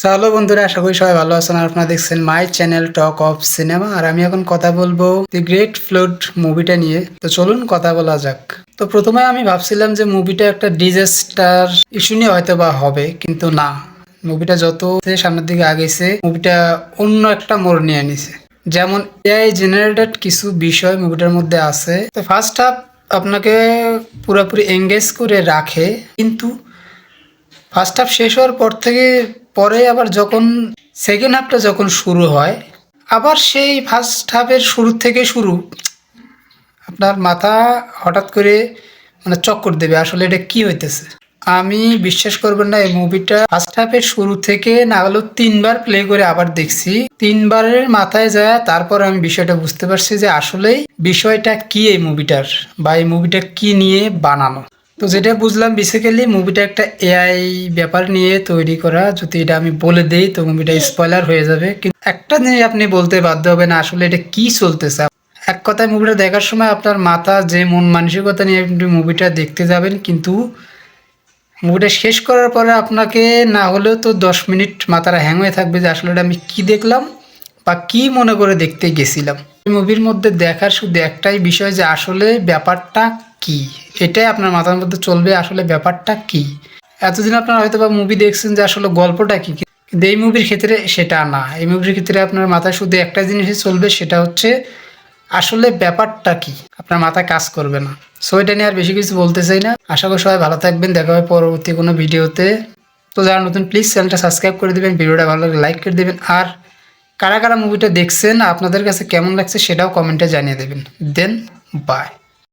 Hello বন্ধুরা, আশা করি সবাই ভালো আছেন। আর আপনারা দেখছেন my channel talk of cinema. আর আমি এখন কথা বলবো দি গ্রেট ফ্লাড মুভিটা নিয়ে। তো চলুন কথা বলা যাক। তো প্রথমে আমি ভাবছিলাম যে মুভিটা একটা ডিজাস্টার ইস্যু নিয়ে হয়তো বা হবে, কিন্তু না। মুভিটা যত সামনের দিকে আগেছে, মুভিটা অন্য একটা মোড় নিয়ে নিছে। যেমন এআই জেনারেটেড কিছু বিষয় মুভিটার মধ্যে আছে। তো ফার্স্ট হাফ আপনাকে পুরোপুরি এঙ্গেজ করে রাখে, কিন্তু ফার্স্ট হাফ শেষ হওয়ার পর থেকে পরে আবার যখন সেকেন্ড হাফটা যখন শুরু হয়, আবার সেই ফার্স্ট হাফের শুরু থেকে শুরু, আপনার মাথা হঠাৎ করে চক্কর দেবে, আসলে এটা কি হইতেছে। আমি বিশ্বাস করবেন না, এই মুভিটা ফার্স্ট হাফের শুরু থেকে না হলেও 3বার প্লে করে আবার দেখছি। 3বারের মাথায় যায় তারপর আমি বিষয়টা বুঝতে পারছি যে আসলেই বিষয়টা কি এই মুভিটার, বা এই মুভিটা কি নিয়ে বানানো। তো যেটা বুঝলাম, বেসিক্যালি মুভিটা একটা এআই ব্যাপার নিয়ে তৈরি করা। যদি এটা আমি বলে দেই তো মুভিটা স্পয়লার হয়ে যাবে, কিন্তু একটা জিনিস আপনি বলতে বাধ্য হবেন, আসলে এটা কি চলতেছে। এক কথায় মুভিটা দেখার সময় আপনার মাথা যে মন মানসিকতা নিয়ে আপনি মুভিটা দেখতে যাবেন, কিন্তু মুভিটা শেষ করার পরে আপনাকে না হলেও তো 10 মিনিট মাথাটা হ্যাং হয়ে থাকবে যে আসলে এটা আমি কি দেখলাম বা কি মনে করে দেখতে গেছিলাম। মুভির মধ্যে দেখার শুধু একটাই বিষয় যে আসলে ব্যাপারটা কি, এটাই আপনার মাথার মধ্যে চলবে, আসলে ব্যাপারটা কি। এতদিন আপনারা হয়তো বা মুভি দেখছেন যে আসলে গল্পটা কি, কিন্তু এই মুভির ক্ষেত্রে সেটা না। এই মুভির ক্ষেত্রে আপনার মাথায় শুধু একটা জিনিসই চলবে, সেটা হচ্ছে আসলে ব্যাপারটা কি, আপনার মাথায় কাজ করবে না। সো এটা নিয়ে আর বেশি কিছু বলতে চাই না। আশা করি সবাই ভালো থাকবেন, দেখা হবে পরবর্তী কোনো ভিডিওতে। তো যারা নতুন প্লিজ চ্যানেলটা সাবস্ক্রাইব করে দেবেন, ভিডিওটা ভালো লাগলে লাইক করে দেবেন, আর কারা কারা মুভিটা দেখছেন আপনাদের কাছে কেমন লাগছে সেটাও কমেন্টে জানিয়ে দেবেন। দেন বাই।